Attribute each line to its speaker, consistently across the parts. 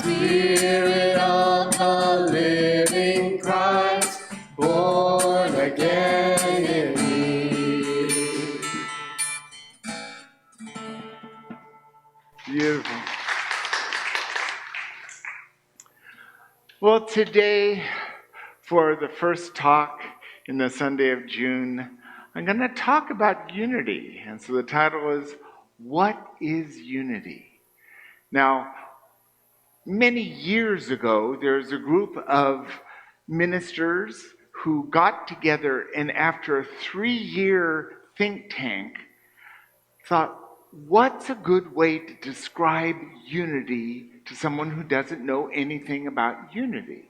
Speaker 1: Spirit of the living Christ, born again in me.
Speaker 2: Beautiful. Well, today, for the first talk in the Sunday of June, I'm going to talk about unity. And so the title is, What is Unity? Now, many years ago, there's a group of ministers who got together and after a 3-year think tank thought, what's a good way to describe unity to someone who doesn't know anything about unity?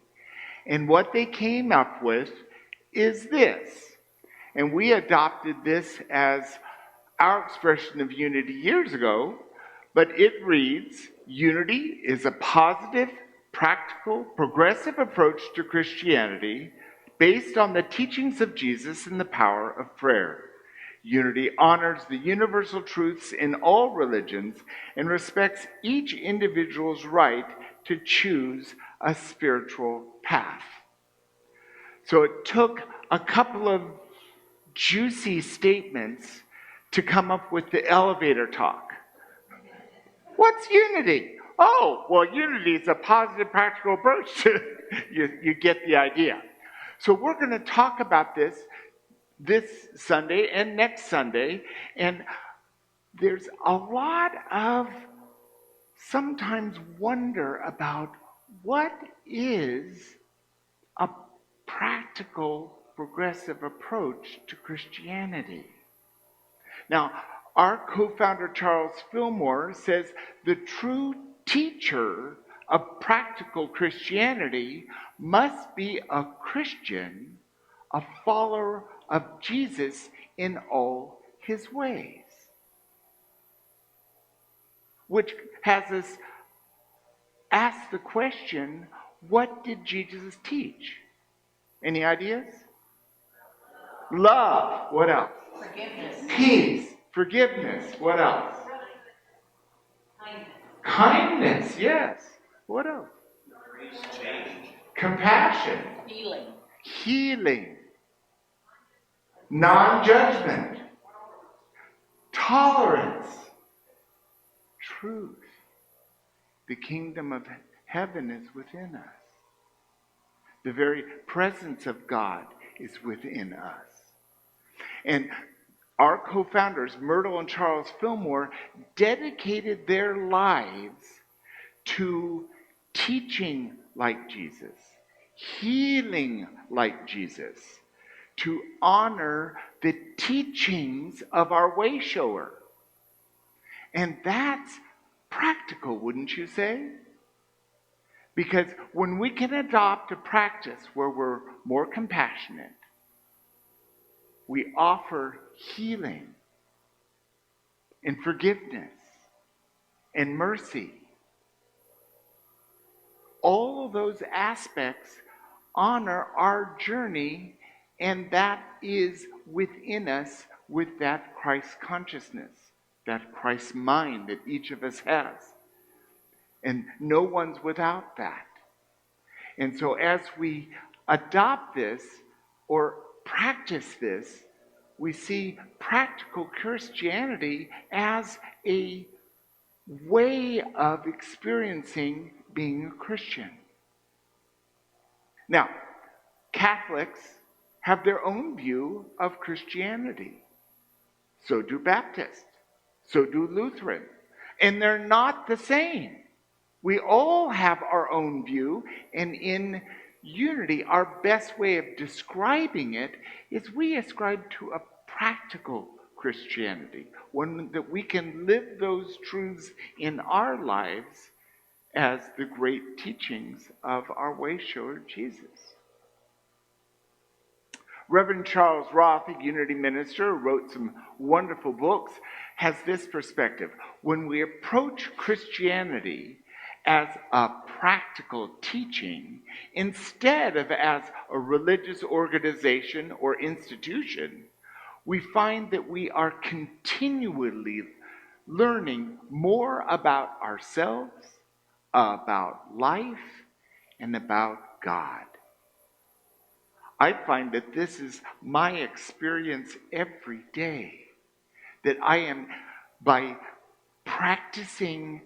Speaker 2: And what they came up with is this. And we adopted this as our expression of unity years ago, but it reads, unity is a positive, practical, progressive approach to Christianity based on the teachings of Jesus and the power of prayer. Unity honors the universal truths in all religions and respects each individual's right to choose a spiritual path. So it took a couple of juicy statements to come up with the elevator talk. What's unity? Oh, well, unity is a positive, practical approach to you get the idea. So we're going to talk about this Sunday and next Sunday, and there's a lot of sometimes wonder about what is a practical, progressive approach to Christianity. Now, our co-founder Charles Fillmore says the true teacher of practical Christianity must be a Christian, a follower of Jesus in all his ways. Which has us ask the question, what did Jesus teach? Any ideas? Love. What else?
Speaker 3: Forgiveness.
Speaker 2: Peace. Forgiveness. What else? Kindness. Yes. What else?
Speaker 1: Grace, change.
Speaker 2: Compassion.
Speaker 3: Healing.
Speaker 2: Non-judgment. Tolerance. Truth. The kingdom of heaven is within us. The very presence of God is within us. And our co-founders, Myrtle and Charles Fillmore, dedicated their lives to teaching like Jesus, healing like Jesus, to honor the teachings of our way shower. And that's practical, wouldn't you say? Because when we can adopt a practice where we're more compassionate, we offer healing and forgiveness and mercy. All of those aspects honor our journey, and that is within us with that Christ consciousness, that Christ mind that each of us has. And no one's without that. And so as we adopt this or practice this, we see practical Christianity as a way of experiencing being a Christian. Now, Catholics have their own view of Christianity. So do Baptists. So do Lutheran. And they're not the same. We all have our own view, and in unity, our best way of describing it is we ascribe to a practical Christianity, one that we can live those truths in our lives as the great teachings of our way shower, Jesus. Reverend Charles Roth, a Unity minister who wrote some wonderful books, has this perspective. When we approach Christianity as a practical teaching, instead of as a religious organization or institution, we find that we are continually learning more about ourselves, about life and about God. I find that this is my experience every day. That I am, by practicing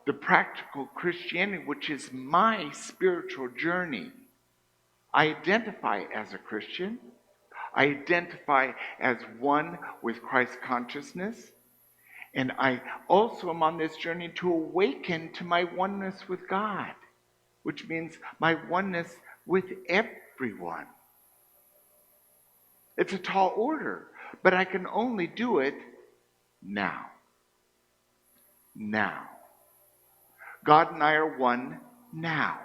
Speaker 2: the practical Christianity, which is my spiritual journey, I identify as a Christian. I identify as one with Christ consciousness. And I also am on this journey to awaken to my oneness with God, which means my oneness with everyone. It's a tall order, but I can only do it now. Now. God and I are one now.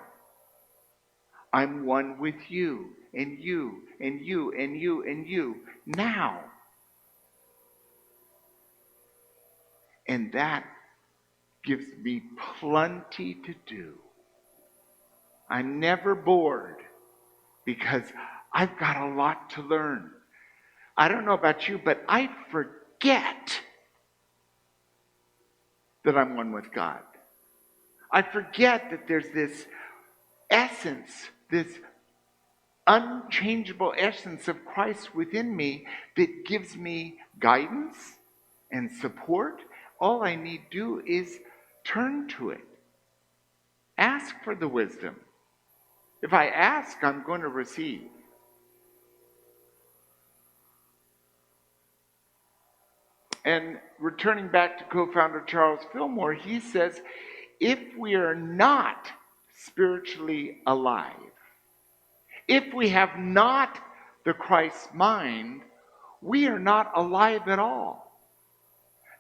Speaker 2: I'm one with you, and you, and you, and you, and you, now. And that gives me plenty to do. I'm never bored because I've got a lot to learn. I don't know about you, but I forget that I'm one with God. I forget that there's this essence, this unchangeable essence of Christ within me that gives me guidance and support. All I need to do is turn to it. Ask for the wisdom. If I ask, I'm going to receive. And returning back to co-founder Charles Fillmore, he says, if we are not spiritually alive, if we have not the Christ mind, we are not alive at all.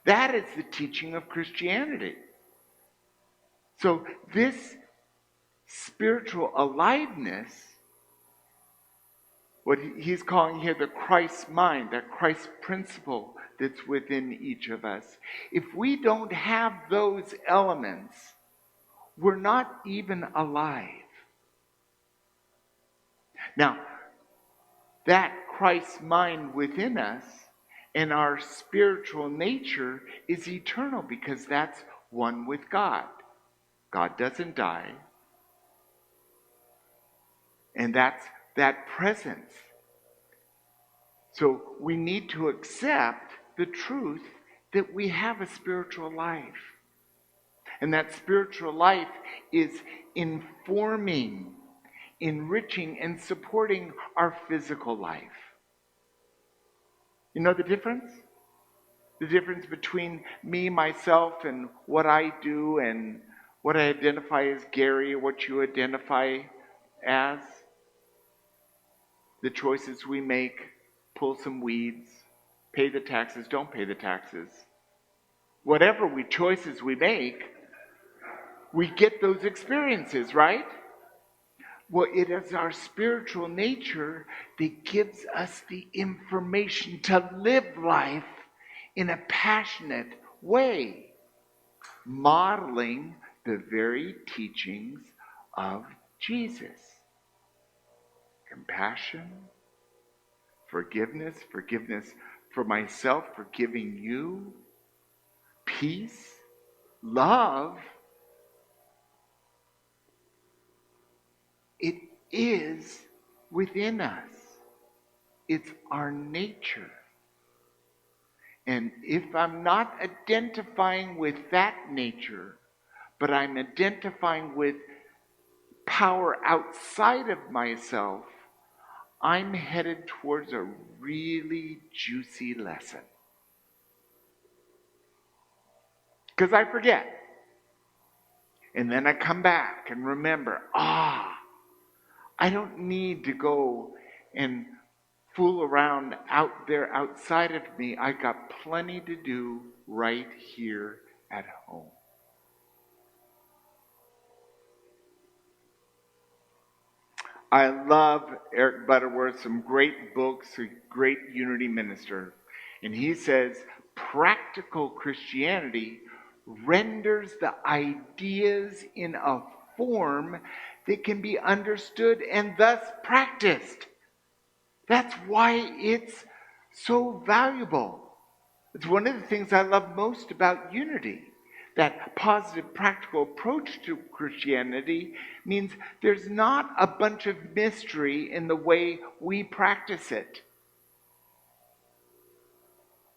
Speaker 2: That is the teaching of Christianity. So this spiritual aliveness, what he's calling here the Christ mind, that Christ principle that's within each of us, if we don't have those elements, we're not even alive. Now, that Christ mind within us and our spiritual nature is eternal because that's one with God. God doesn't die. And that's that presence. So we need to accept the truth that we have a spiritual life. And that spiritual life is informing, enriching, and supporting our physical life. You know the difference? The difference between me, myself, and what I do and what I identify as Gary, or what you identify as. The choices we make, pull some weeds, pay the taxes, don't pay the taxes. Whatever choices we make, we get those experiences, right? Well, it is our spiritual nature that gives us the information to live life in a passionate way, modeling the very teachings of Jesus. Compassion, forgiveness for myself, forgiving you, peace, love. It is within us. It's our nature. And if I'm not identifying with that nature, but I'm identifying with power outside of myself, I'm headed towards a really juicy lesson. Because I forget. And then I come back and remember, I don't need to go and fool around out there outside of me. I got plenty to do right here at home. I love Eric Butterworth, some great books, a great unity minister. And he says, practical Christianity renders the ideas in a form that can be understood and thus practiced. That's why it's so valuable. It's one of the things I love most about unity, that positive, practical approach to Christianity means there's not a bunch of mystery in the way we practice it.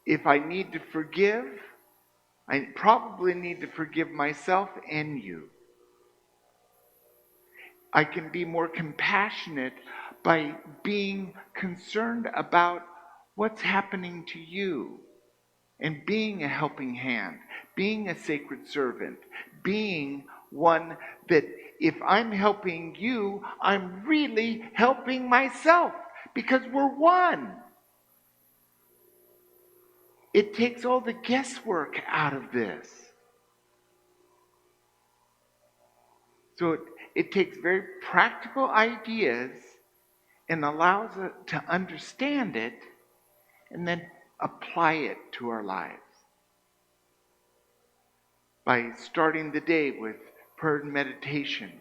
Speaker 2: If I need to forgive, I probably need to forgive myself and you. I can be more compassionate by being concerned about what's happening to you and being a helping hand, being a sacred servant, being one that if I'm helping you, I'm really helping myself because we're one. It takes all the guesswork out of this. So it takes very practical ideas and allows us to understand it and then apply it to our lives. By starting the day with prayer and meditation,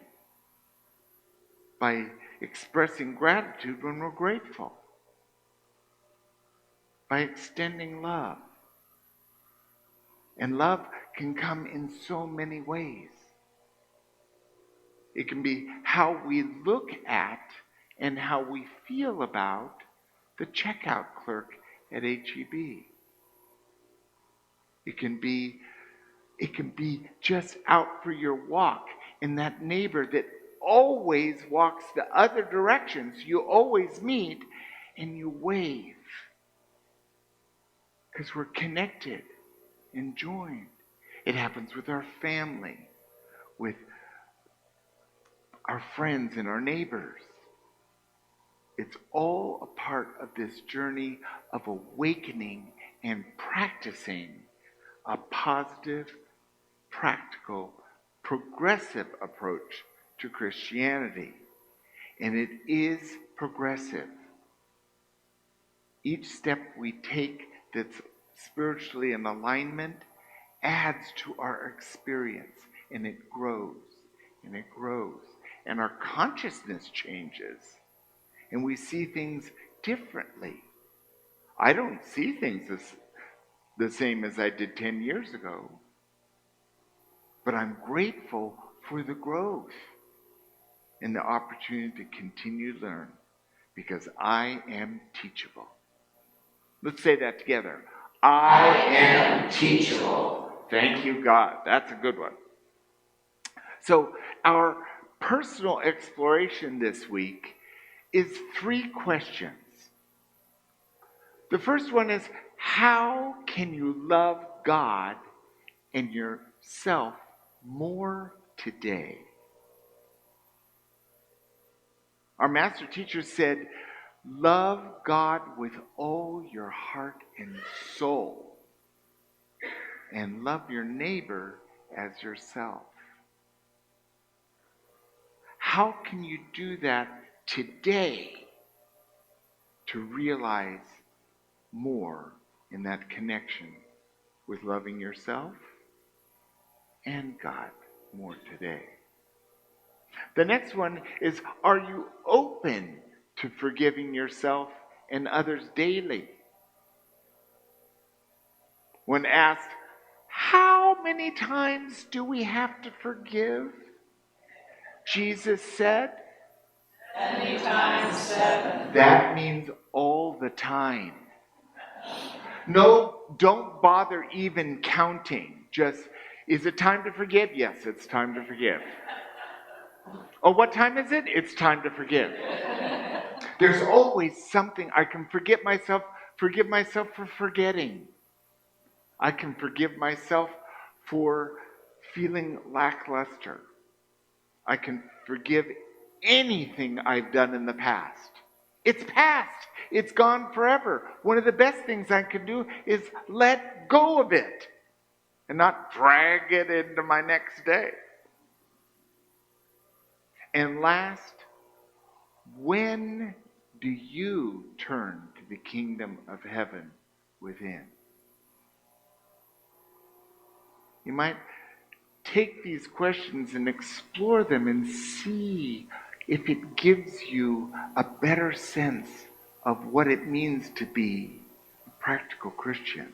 Speaker 2: by expressing gratitude when we're grateful, by extending love. And love can come in so many ways. It can be how we look at and how we feel about the checkout clerk at HEB. It can be just out for your walk and that neighbor that always walks the other directions. You always meet and you wave because we're connected and joined. It happens with our family, with our friends and our neighbors. It's all a part of this journey of awakening and practicing a positive, practical, progressive approach to Christianity. And it is progressive. Each step we take that's spiritually in alignment adds to our experience, and it grows, and it grows. And our consciousness changes, and we see things differently. I don't see things the same as I did 10 years ago, but I'm grateful for the growth and the opportunity to continue to learn because I am teachable. Let's say that together. I am teachable. Thank you, God. That's a good one. So our personal exploration this week is 3 questions. The first one is, how can you love God and yourself more today? Our master teacher said, love God with all your heart and soul, and love your neighbor as yourself. How can you do that today to realize more in that connection with loving yourself and God more today? The next one is, are you open to forgiving yourself and others daily? When asked, how many times do we have to forgive? Jesus said,
Speaker 3: 70 times 7.
Speaker 2: That means all the time. No, don't bother even counting. Just, is it time to forgive? Yes, it's time to forgive. Oh, what time is it? It's time to forgive. There's always something. I can forgive myself for forgetting. I can forgive myself for feeling lackluster. I can forgive anything I've done in the past. It's past. It's gone forever. One of the best things I can do is let go of it and not drag it into my next day. And last, when do you turn to the kingdom of heaven within? You might take these questions and explore them and see if it gives you a better sense of what it means to be a practical Christian.